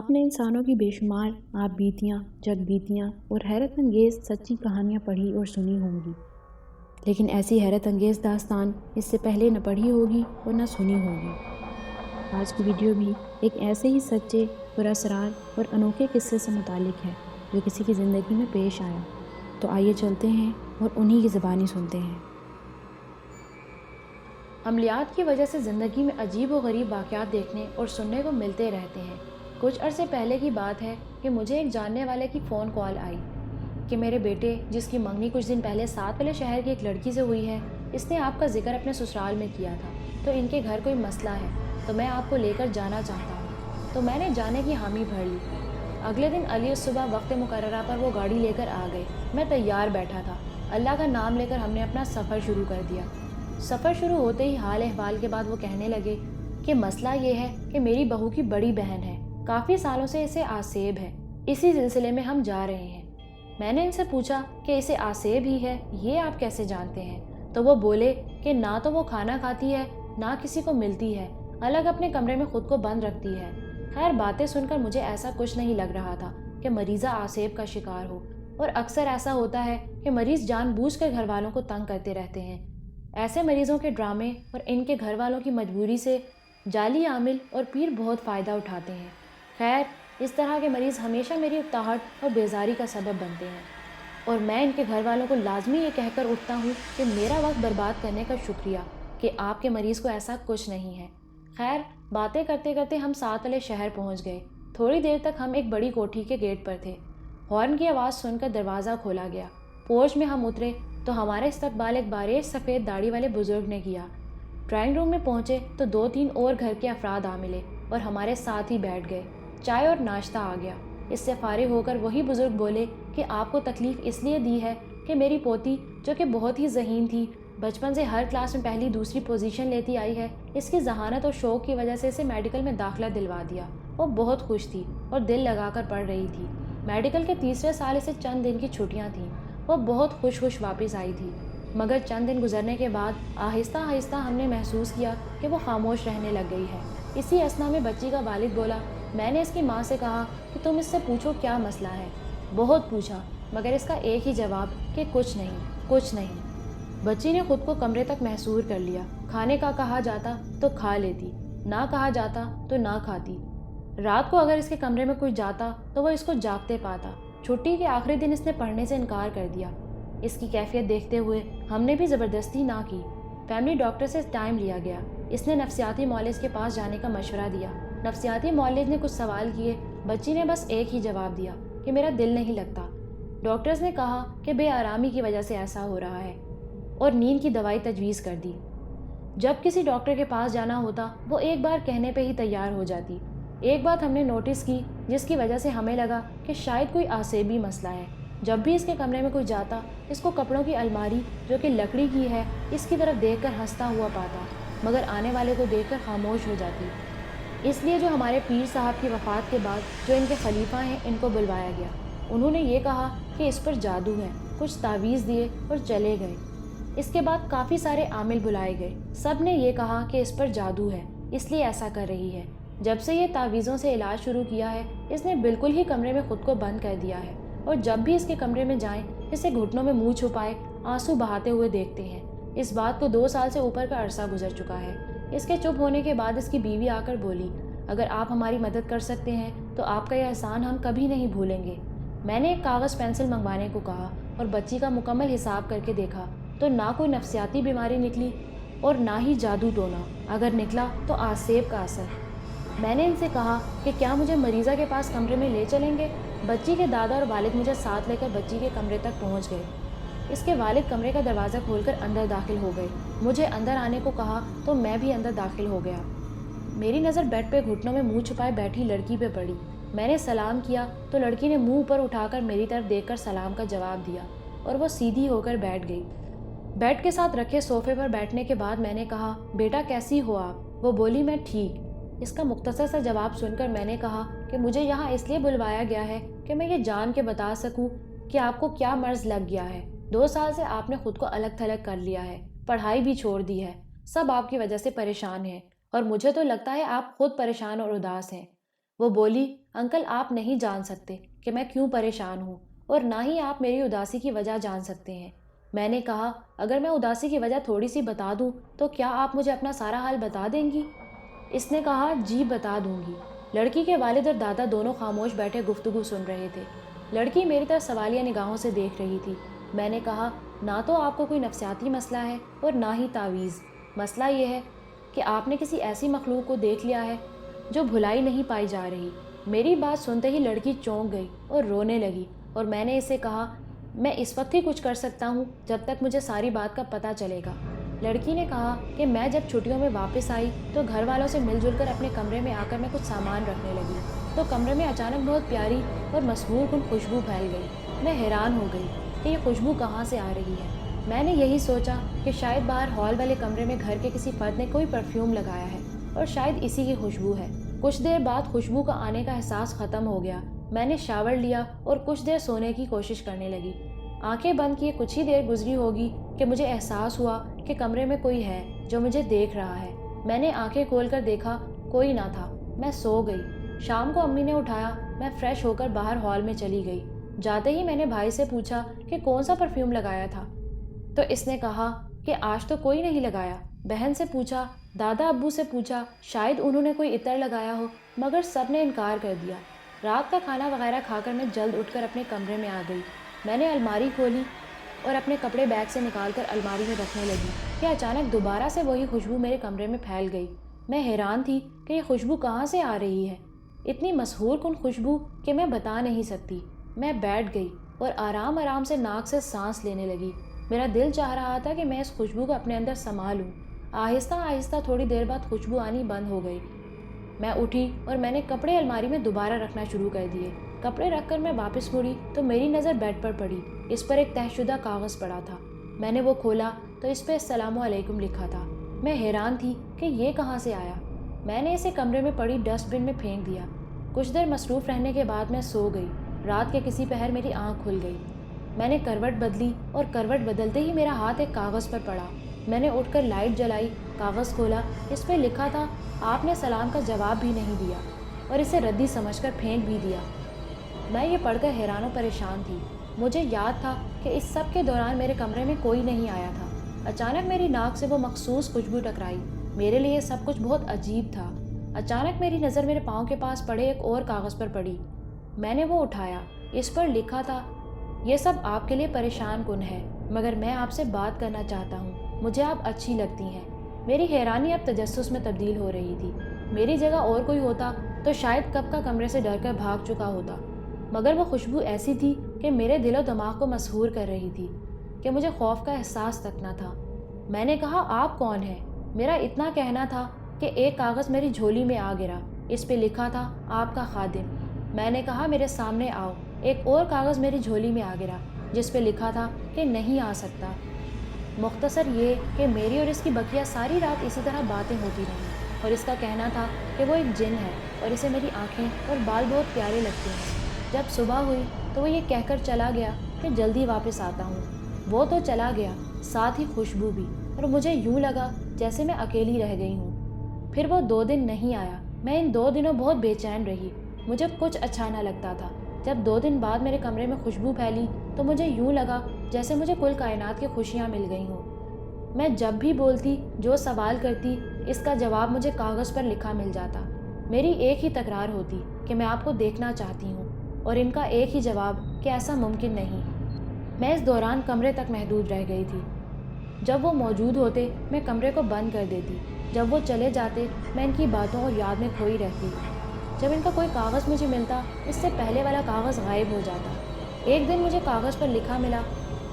آپ نے انسانوں کی بے شمار آپ بیتیاں، جگ بیتیاں اور حیرت انگیز سچی کہانیاں پڑھی اور سنی ہوں گی، لیکن ایسی حیرت انگیز داستان اس سے پہلے نہ پڑھی ہوگی اور نہ سنی ہوگی۔ آج کی ویڈیو بھی ایک ایسے ہی سچے، پراسرار اور انوکھے قصے سے متعلق ہے جو کسی کی زندگی میں پیش آیا۔ تو آئیے چلتے ہیں اور انہی کی زبانی سنتے ہیں۔ عملیات کی وجہ سے زندگی میں عجیب و غریب واقعات دیکھنے اور سننے کو ملتے رہتے ہیں۔ کچھ عرصے پہلے کی بات ہے کہ مجھے ایک جاننے والے کی فون کال آئی کہ میرے بیٹے، جس کی منگنی کچھ دن پہلے ساتھ والے شہر کی ایک لڑکی سے ہوئی ہے، اس نے آپ کا ذکر اپنے سسرال میں کیا تھا، تو ان کے گھر کوئی مسئلہ ہے، تو میں آپ کو لے کر جانا چاہتا ہوں۔ تو میں نے جانے کی حامی بھر لی۔ اگلے دن علی صبح وقت مقررہ پر وہ گاڑی لے کر آ گئے۔ میں تیار بیٹھا تھا۔ اللہ کا نام لے کر ہم نے اپنا سفر شروع کر دیا۔ سفر شروع ہوتے ہی حال احوال کے بعد وہ کہنے لگے کہ مسئلہ یہ ہے کہ میری بہو کی بڑی بہن ہے، کافی سالوں سے اسے آسیب ہے، اسی سلسلے میں ہم جا رہے ہیں۔ میں نے ان سے پوچھا کہ اسے آسیب ہی ہے، یہ آپ کیسے جانتے ہیں؟ تو وہ بولے کہ نہ تو وہ کھانا کھاتی ہے، نہ کسی کو ملتی ہے، الگ اپنے کمرے میں خود کو بند رکھتی ہے۔ خیر، باتیں سن کر مجھے ایسا کچھ نہیں لگ رہا تھا کہ مریضہ آسیب کا شکار ہو، اور اکثر ایسا ہوتا ہے کہ مریض جان بوجھ کر گھر والوں کو تنگ کرتے رہتے ہیں۔ ایسے مریضوں کے ڈرامے اور ان کے گھر والوں کی مجبوری سے جعلی عامل اور پیر بہت فائدہ اٹھاتے ہیں۔ خیر، اس طرح کے مریض ہمیشہ میری اکتاہٹ اور بیزاری کا سبب بنتے ہیں، اور میں ان کے گھر والوں کو لازمی یہ کہہ کر اٹھتا ہوں کہ میرا وقت برباد کرنے کا شکریہ، کہ آپ کے مریض کو ایسا کچھ نہیں ہے۔ خیر، باتیں کرتے کرتے ہم ساتھ والے شہر پہنچ گئے۔ تھوڑی دیر تک ہم ایک بڑی کوٹھی کے گیٹ پر تھے۔ ہارن کی آواز سن کر دروازہ کھولا گیا۔ پورچ میں ہم اترے تو ہمارے استقبال ایک باریک سفید داڑھی والے بزرگ نے کیا۔ ڈرائنگ روم میں پہنچے تو 2-3 اور گھر کے افراد آ ملے اور ہمارے ساتھ ہی بیٹھ گئے۔ چائے اور ناشتہ آ گیا۔ اس سے فارغ ہو کر وہی بزرگ بولے کہ آپ کو تکلیف اس لیے دی ہے کہ میری پوتی، جو کہ بہت ہی ذہین تھی، بچپن سے ہر کلاس میں پہلی دوسری پوزیشن لیتی آئی ہے، اس کی ذہانت اور شوق کی وجہ سے اسے میڈیکل میں داخلہ دلوا دیا۔ وہ بہت خوش تھی اور دل لگا کر پڑھ رہی تھی۔ میڈیکل کے تیسرے سال اسے چند دن کی چھٹیاں تھیں۔ وہ بہت خوش واپس آئی تھی، مگر چند دن گزرنے کے بعد آہستہ آہستہ ہم نے محسوس کیا کہ وہ خاموش رہنے لگ گئی ہے۔ اسی اثنا میں بچی کا والد بولا، میں نے اس کی ماں سے کہا کہ تم اس سے پوچھو کیا مسئلہ ہے۔ بہت پوچھا، مگر اس کا ایک ہی جواب کہ کچھ نہیں، کچھ نہیں۔ بچی نے خود کو کمرے تک محصور کر لیا۔ کھانے کا کہا جاتا تو کھا لیتی، نہ کہا جاتا تو نہ کھاتی۔ رات کو اگر اس کے کمرے میں کوئی جاتا تو وہ اس کو جاگتے پاتا۔ چھٹی کے آخری دن اس نے پڑھنے سے انکار کر دیا۔ اس کی کیفیت دیکھتے ہوئے ہم نے بھی زبردستی نہ کی۔ فیملی ڈاکٹر سے ٹائم لیا گیا۔ اس نے نفسیاتی معالج کے پاس جانے کا مشورہ دیا۔ نفسیاتی معالج نے کچھ سوال کیے۔ بچی نے بس ایک ہی جواب دیا کہ میرا دل نہیں لگتا۔ ڈاکٹرز نے کہا کہ بے آرامی کی وجہ سے ایسا ہو رہا ہے اور نیند کی دوائی تجویز کر دی۔ جب کسی ڈاکٹر کے پاس جانا ہوتا، وہ ایک بار کہنے پہ ہی تیار ہو جاتی۔ ایک بات ہم نے نوٹس کی جس کی وجہ سے ہمیں لگا کہ شاید کوئی آسیبی مسئلہ ہے۔ جب بھی اس کے کمرے میں کوئی جاتا، اس کو کپڑوں کی الماری جو کہ لکڑی کی ہے، اس کی طرف دیکھ کر ہنستا ہوا پاتا، مگر آنے والے کو دیکھ کر خاموش ہو جاتی۔ اس لیے جو ہمارے پیر صاحب کی وفات کے بعد جو ان کے خلیفہ ہیں، ان کو بلوایا گیا۔ انہوں نے یہ کہا کہ اس پر جادو ہے، کچھ تعویذ دیے اور چلے گئے۔ اس کے بعد کافی سارے عامل بلائے گئے۔ سب نے یہ کہا کہ اس پر جادو ہے، اس لیے ایسا کر رہی ہے۔ جب سے یہ تعویذوں سے علاج شروع کیا ہے، اس نے بالکل ہی کمرے میں خود کو بند کر دیا ہے، اور جب بھی اس کے کمرے میں جائیں، اسے گھٹنوں میں منہ چھپائے آنسو بہاتے ہوئے دیکھتے ہیں۔ اس بات کو 2 سال سے اوپر کا عرصہ گزر چکا ہے۔ اس کے چپ ہونے کے بعد اس کی بیوی آ کر بولی، اگر آپ ہماری مدد کر سکتے ہیں تو آپ کا یہ احسان ہم کبھی نہیں بھولیں گے۔ میں نے ایک کاغذ پینسل منگوانے کو کہا اور بچی کا مکمل حساب کر کے دیکھا تو نہ کوئی نفسیاتی بیماری نکلی اور نہ ہی جادو ٹونا، اگر نکلا تو آسیب کا اثر۔ میں نے ان سے کہا کہ کیا مجھے مریضہ کے پاس کمرے میں لے چلیں گے؟ بچی کے دادا اور والد مجھے ساتھ لے کر بچی کے کمرے تک پہنچ گئے۔ اس کے والد کمرے کا دروازہ کھول کر اندر داخل ہو گئے۔ مجھے اندر آنے کو کہا تو میں بھی اندر داخل ہو گیا۔ میری نظر بیڈ پہ گھٹنوں میں منہ چھپائے بیٹھی لڑکی پہ پڑی۔ میں نے سلام کیا تو لڑکی نے منہ اوپر اٹھا کر میری طرف دیکھ کر سلام کا جواب دیا اور وہ سیدھی ہو کر بیٹھ گئی۔ بیڈ کے ساتھ رکھے صوفے پر بیٹھنے کے بعد میں نے کہا، بیٹا کیسی ہو آپ؟ وہ بولی، میں ٹھیک۔ اس کا مختصر سا جواب سن کر میں نے کہا کہ مجھے یہاں اس لیے بلوایا گیا ہے کہ میں یہ جان کے بتا سکوں کہ آپ کو کیا مرض لگ گیا ہے۔ 2 سال سے آپ نے خود کو الگ تھلگ کر لیا ہے، پڑھائی بھی چھوڑ دی ہے، سب آپ کی وجہ سے پریشان ہیں، اور مجھے تو لگتا ہے آپ خود پریشان اور اداس ہیں۔ وہ بولی، انکل آپ نہیں جان سکتے کہ میں کیوں پریشان ہوں، اور نہ ہی آپ میری اداسی کی وجہ جان سکتے ہیں۔ میں نے کہا، اگر میں اداسی کی وجہ تھوڑی سی بتا دوں تو کیا آپ مجھے اپنا سارا حال بتا دیں گی؟ اس نے کہا، جی بتا دوں گی۔ لڑکی کے والد اور دادا دونوں خاموش بیٹھے گفتگو سن رہے تھے۔ لڑکی میری طرف سوالیہ نگاہوں سے دیکھ رہی تھی۔ میں نے کہا، نہ تو آپ کو کوئی نفسیاتی مسئلہ ہے اور نہ ہی تعویذ۔ مسئلہ یہ ہے کہ آپ نے کسی ایسی مخلوق کو دیکھ لیا ہے جو بھلائی نہیں پائی جا رہی۔ میری بات سنتے ہی لڑکی چونک گئی اور رونے لگی، اور میں نے اسے کہا، میں اس وقت ہی کچھ کر سکتا ہوں جب تک مجھے ساری بات کا پتہ چلے گا۔ لڑکی نے کہا کہ میں جب چھٹیوں میں واپس آئی تو گھر والوں سے مل جل کر اپنے کمرے میں آ کر میں کچھ سامان رکھنے لگی تو کمرے میں اچانک بہت پیاری اور مسحور کن خوشبو پھیل گئی۔ میں حیران ہو گئی کہ یہ خوشبو کہاں سے آ رہی ہے۔ میں نے یہی سوچا کہ شاید باہر ہال والے کمرے میں گھر کے کسی فرد نے کوئی پرفیوم لگایا ہے اور شاید اسی کی خوشبو ہے۔ کچھ دیر بعد خوشبو کا آنے کا احساس ختم ہو گیا۔ میں نے شاور لیا اور کچھ دیر سونے کی کوشش کرنے لگی۔ آنکھیں بند کیے کچھ ہی دیر گزری ہوگی کہ مجھے احساس ہوا کہ کمرے میں کوئی ہے جو مجھے دیکھ رہا ہے۔ میں نے آنکھیں کھول کر دیکھا، کوئی نہ تھا۔ میں سو گئی۔ شام کو امی نے اٹھایا۔ میں فریش ہو کر باہر ہال میں چلی گئی۔ جاتے ہی میں نے بھائی سے پوچھا کہ کون سا پرفیوم لگایا تھا، تو اس نے کہا کہ آج تو کوئی نہیں لگایا۔ بہن سے پوچھا، دادا ابو سے پوچھا، شاید انہوں نے کوئی عطر لگایا ہو، مگر سب نے انکار کر دیا۔ رات کا کھانا وغیرہ کھا کر میں جلد اٹھ کر اپنے کمرے میں آ گئی۔ میں نے الماری کھولی اور اپنے کپڑے بیگ سے نکال کر الماری میں رکھنے لگی کہ اچانک دوبارہ سے وہی خوشبو میرے کمرے میں پھیل گئی۔ میں حیران تھی کہ یہ خوشبو کہاں سے آ رہی ہے، اتنی مسحور کن خوشبو کہ میں بتا نہیں سکتی۔ میں بیٹھ گئی اور آرام آرام سے ناک سے سانس لینے لگی۔ میرا دل چاہ رہا تھا کہ میں اس خوشبو کو اپنے اندر سما لوں۔ آہستہ آہستہ تھوڑی دیر بعد خوشبو آنی بند ہو گئی۔ میں اٹھی اور میں نے کپڑے الماری میں دوبارہ رکھنا شروع کر دیے۔ کپڑے رکھ کر میں واپس مڑی تو میری نظر بیڈ پر پڑی۔ اس پر ایک طے شدہ کاغذ پڑا تھا۔ میں نے وہ کھولا تو اس پہ السلام علیکم لکھا تھا۔ میں حیران تھی کہ یہ کہاں سے آیا۔ میں نے اسے کمرے میں پڑی ڈسٹ بن میں پھینک دیا۔ کچھ دیر مصروف رہنے کے بعد میں سو گئی۔ رات کے کسی پہر میری آنکھ کھل گئی۔ میں نے کروٹ بدلی اور کروٹ بدلتے ہی میرا ہاتھ ایک کاغذ پر پڑا۔ میں نے اٹھ کر لائٹ جلائی، کاغذ کھولا۔ اس پہ لکھا تھا، آپ نے سلام کا جواب بھی نہیں دیا اور اسے ردی سمجھ کر پھینک بھی دیا۔ میں یہ پڑھ کر حیران و پریشان تھی۔ مجھے یاد تھا کہ اس سب کے دوران میرے کمرے میں کوئی نہیں آیا تھا۔ اچانک میری ناک سے وہ مخصوص خوشبو ٹکرائی۔ میرے لیے سب کچھ بہت عجیب تھا۔ اچانک میری نظر میرے پاؤں کے پاس پڑے ایک اور کاغذ پر پڑی۔ میں نے وہ اٹھایا۔ اس پر لکھا تھا، یہ سب آپ کے لیے پریشان کن ہے، مگر میں آپ سے بات کرنا چاہتا ہوں، مجھے آپ اچھی لگتی ہیں۔ میری حیرانی اب تجسس میں تبدیل ہو رہی تھی۔ میری جگہ اور کوئی ہوتا تو شاید کب کا کمرے سے ڈر کر بھاگ چکا ہوتا، مگر وہ خوشبو ایسی تھی کہ میرے دل و دماغ کو مسحور کر رہی تھی کہ مجھے خوف کا احساس تک نہ تھا۔ میں نے کہا، آپ کون ہیں؟ میرا اتنا کہنا تھا کہ ایک کاغذ میری جھولی میں آ گرا۔ اس پہ لکھا تھا، آپ کا خادم۔ میں نے کہا، میرے سامنے آؤ۔ ایک اور کاغذ میری جھولی میں آ گرا جس پہ لکھا تھا کہ نہیں آ سکتا۔ مختصر یہ کہ میری اور اس کی بقیہ ساری رات اسی طرح باتیں ہوتی رہیں، اور اس کا کہنا تھا کہ وہ ایک جن ہے اور اسے میری آنکھیں اور بال بہت پیارے لگتے ہیں۔ جب صبح ہوئی تو وہ یہ کہہ کر چلا گیا کہ جلدی واپس آتا ہوں۔ وہ تو چلا گیا، ساتھ ہی خوشبو بھی، اور مجھے یوں لگا جیسے میں اکیلی رہ گئی ہوں۔ پھر وہ 2 دن نہیں آیا۔ میں ان 2 دنوں بہت بے چین رہی۔ مجھے کچھ اچھا نہ لگتا تھا۔ جب 2 دن بعد میرے کمرے میں خوشبو پھیلی تو مجھے یوں لگا جیسے مجھے کل کائنات کی خوشیاں مل گئی ہوں۔ میں جب بھی بولتی، جو سوال کرتی، اس کا جواب مجھے کاغذ پر لکھا مل جاتا۔ میری ایک ہی تکرار ہوتی کہ میں آپ کو دیکھنا چاہتی ہوں، اور ان کا ایک ہی جواب کہ ایسا ممکن نہیں۔ میں اس دوران کمرے تک محدود رہ گئی تھی۔ جب وہ موجود ہوتے میں کمرے کو بند کر دیتی، جب وہ چلے جاتے میں ان کی باتوں اور یاد میں کھوئی رہتی۔ جب ان کا کوئی کاغذ مجھے ملتا، اس سے پہلے والا کاغذ غائب ہو جاتا۔ ایک دن مجھے کاغذ پر لکھا ملا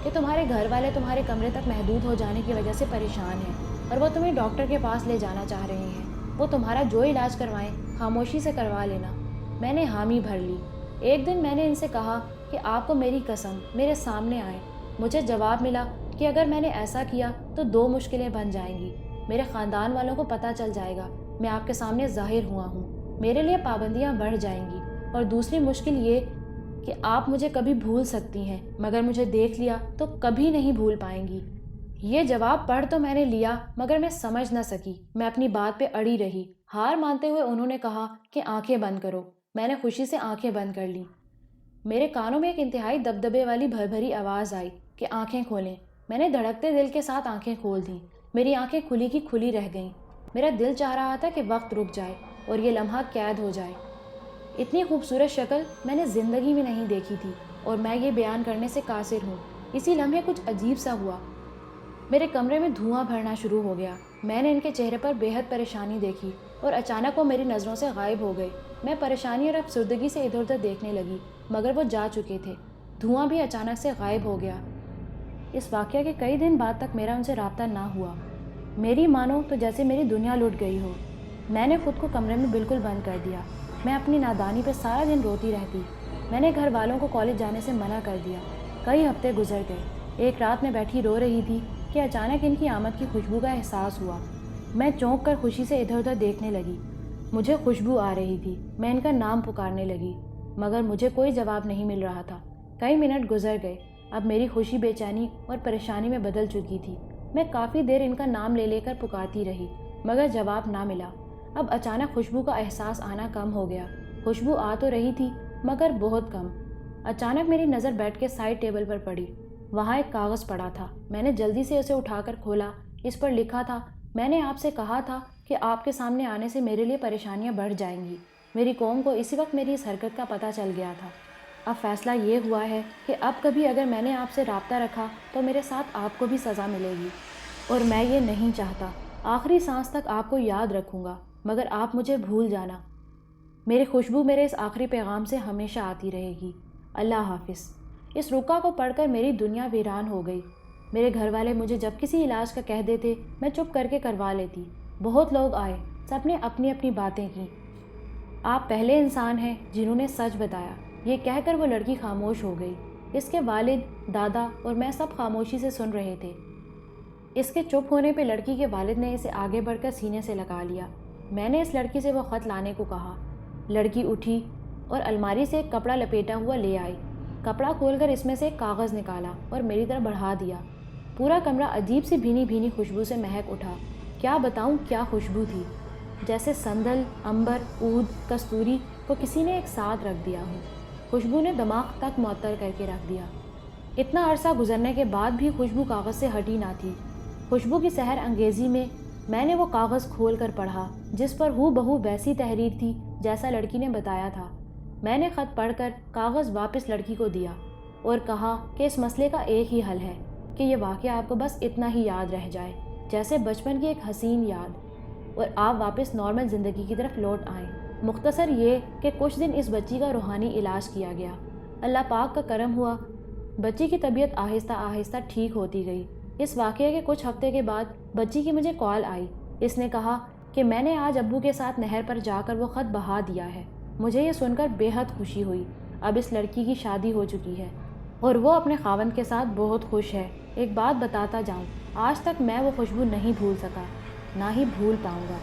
کہ تمہارے گھر والے تمہارے کمرے تک محدود ہو جانے کی وجہ سے پریشان ہیں اور وہ تمہیں ڈاکٹر کے پاس لے جانا چاہ رہے ہیں۔ وہ تمہارا جو علاج کروائیں خاموشی سے کروا لینا۔ میں نے حامی بھر لی۔ ایک دن میں نے ان سے کہا کہ آپ کو میری قسم میرے سامنے آئے۔ مجھے جواب ملا کہ اگر میں نے ایسا کیا تو 2 مشکلیں بن جائیں گی۔ میرے خاندان والوں کو پتہ چل جائے گا میں آپ کے سامنے ظاہر ہوا ہوں، میرے لیے پابندیاں بڑھ جائیں گی، اور دوسری مشکل یہ کہ آپ مجھے کبھی بھول سکتی ہیں، مگر مجھے دیکھ لیا تو کبھی نہیں بھول پائیں گی۔ یہ جواب پڑھ تو میں نے لیا، مگر میں سمجھ نہ سکی۔ میں اپنی بات پہ اڑی رہی۔ ہار مانتے ہوئے انہوں نے کہا کہ آنکھیں بند کرو۔ میں نے خوشی سے آنکھیں بند کر لیں۔ میرے کانوں میں ایک انتہائی دبدبے والی بھری آواز آئی کہ آنکھیں کھولیں۔ میں نے دھڑکتے دل کے ساتھ آنکھیں کھول دیں۔ میری آنکھیں کھلی کی کھلی رہ گئیں۔ میرا دل چاہ رہا تھا کہ وقت رک جائے اور یہ لمحہ قید ہو جائے۔ اتنی خوبصورت شکل میں نے زندگی میں نہیں دیکھی تھی اور میں یہ بیان کرنے سے قاصر ہوں۔ اسی لمحے کچھ عجیب سا ہوا۔ میرے کمرے میں دھواں بھرنا شروع ہو گیا۔ میں نے ان کے چہرے پر بے حد پریشانی دیکھی اور اچانک وہ میری نظروں سے غائب ہو گئے۔ میں پریشانی اور افسردگی سے ادھر ادھر دیکھنے لگی، مگر وہ جا چکے تھے۔ دھواں بھی اچانک سے غائب ہو گیا۔ اس واقعہ کے کئی دن بعد تک میرا ان سے رابطہ نہ ہوا۔ میری مانو تو جیسے میری دنیا لٹ گئی ہو۔ میں نے خود کو کمرے میں بالکل بند کر دیا۔ میں اپنی نادانی پہ سارا دن روتی رہتی۔ میں نے گھر والوں کو کالج جانے سے منع کر دیا۔ کئی ہفتے گزر گئے۔ ایک رات میں بیٹھی رو رہی تھی کہ اچانک ان کی آمد کی خوشبو کا احساس ہوا۔ میں چونک کر خوشی سے ادھر ادھر دیکھنے لگی۔ مجھے خوشبو آ رہی تھی۔ میں ان کا نام پکارنے لگی، مگر مجھے کوئی جواب نہیں مل رہا تھا۔ کئی منٹ گزر گئے۔ اب میری خوشی بے چینی اور پریشانی میں بدل چکی تھی۔ میں کافی دیر ان کا نام لے لے کر پکارتی رہی، مگر جواب نہ ملا۔ اب اچانک خوشبو کا احساس آنا کم ہو گیا۔ خوشبو آ تو رہی تھی، مگر بہت کم۔ اچانک میری نظر بیٹھ کے سائڈ ٹیبل پر پڑی۔ وہاں ایک کاغذ پڑا تھا۔ میں نے جلدی سے اسے اٹھا کر کھولا۔ اس پر لکھا تھا، میں نے آپ سے کہا تھا کہ آپ کے سامنے آنے سے میرے لیے پریشانیاں بڑھ جائیں گی۔ میری قوم کو اسی وقت میری اس حرکت کا پتہ چل گیا تھا۔ اب فیصلہ یہ ہوا ہے کہ اب کبھی اگر میں نے آپ سے رابطہ رکھا تو میرے ساتھ آپ کو بھی سزا ملے گی، اور میں یہ نہیں چاہتا۔ آخری سانس تک آپ کو یاد رکھوں گا، مگر آپ مجھے بھول جانا۔ میری خوشبو میرے اس آخری پیغام سے ہمیشہ آتی رہے گی۔ اللہ حافظ۔ اس رکا کو پڑھ کر میری دنیا ویران ہو گئی۔ میرے گھر والے مجھے جب کسی علاج کا کہہ دیتے، میں چپ کر کے کروا لیتی۔ بہت لوگ آئے، سب نے اپنی اپنی باتیں کی۔ آپ پہلے انسان ہیں جنہوں نے سچ بتایا، یہ کہہ کر وہ لڑکی خاموش ہو گئی۔ اس کے والد، دادا اور میں سب خاموشی سے سن رہے تھے۔ اس کے چپ ہونے پہ لڑکی کے والد نے اسے آگے بڑھ کر سینے سے لگا لیا۔ میں نے اس لڑکی سے وہ خط لانے کو کہا۔ لڑکی اٹھی اور الماری سے ایک کپڑا لپیٹا ہوا لے آئی۔ کپڑا کھول کر اس میں سے ایک کاغذ نکالا اور میری طرف بڑھا دیا۔ پورا کمرہ عجیب سی بھینی بھینی خوشبو سے مہک اٹھا۔ کیا بتاؤں کیا خوشبو تھی، جیسے سندل، عنبر، عود، کستوری کو کسی نے ایک ساتھ رکھ دیا ہو۔ خوشبو نے دماغ تک معطر کر کے رکھ دیا۔ اتنا عرصہ گزرنے کے بعد بھی خوشبو کاغذ سے ہٹی نہ تھی۔ خوشبو کی سحر انگیزی میں نے وہ کاغذ کھول کر پڑھا، جس پر ہو بہو ویسی تحریر تھی جیسا لڑکی نے بتایا تھا۔ میں نے خط پڑھ کر کاغذ واپس لڑکی کو دیا اور کہا کہ اس مسئلے کا ایک ہی حل ہے کہ یہ واقعہ آپ کو بس اتنا ہی یاد رہ جائے، جیسے بچپن کی ایک حسین یاد، اور آپ واپس نارمل زندگی کی طرف لوٹ آئیں۔ مختصر یہ کہ کچھ دن اس بچی کا روحانی علاج کیا گیا۔ اللہ پاک کا کرم ہوا، بچی کی طبیعت آہستہ آہستہ ٹھیک ہوتی گئی۔ اس واقعے کے کچھ ہفتے کے بعد بچی کی مجھے کال آئی۔ اس نے کہا کہ میں نے آج ابو کے ساتھ نہر پر جا کر وہ خط بہا دیا ہے۔ مجھے یہ سن کر بے حد خوشی ہوئی۔ اب اس لڑکی کی شادی ہو چکی ہے اور وہ اپنے خاوند کے ساتھ بہت خوش ہے۔ ایک بات بتاتا جاؤں، آج تک میں وہ خوشبو نہیں بھول سکا، نہ ہی بھول پاؤں گا۔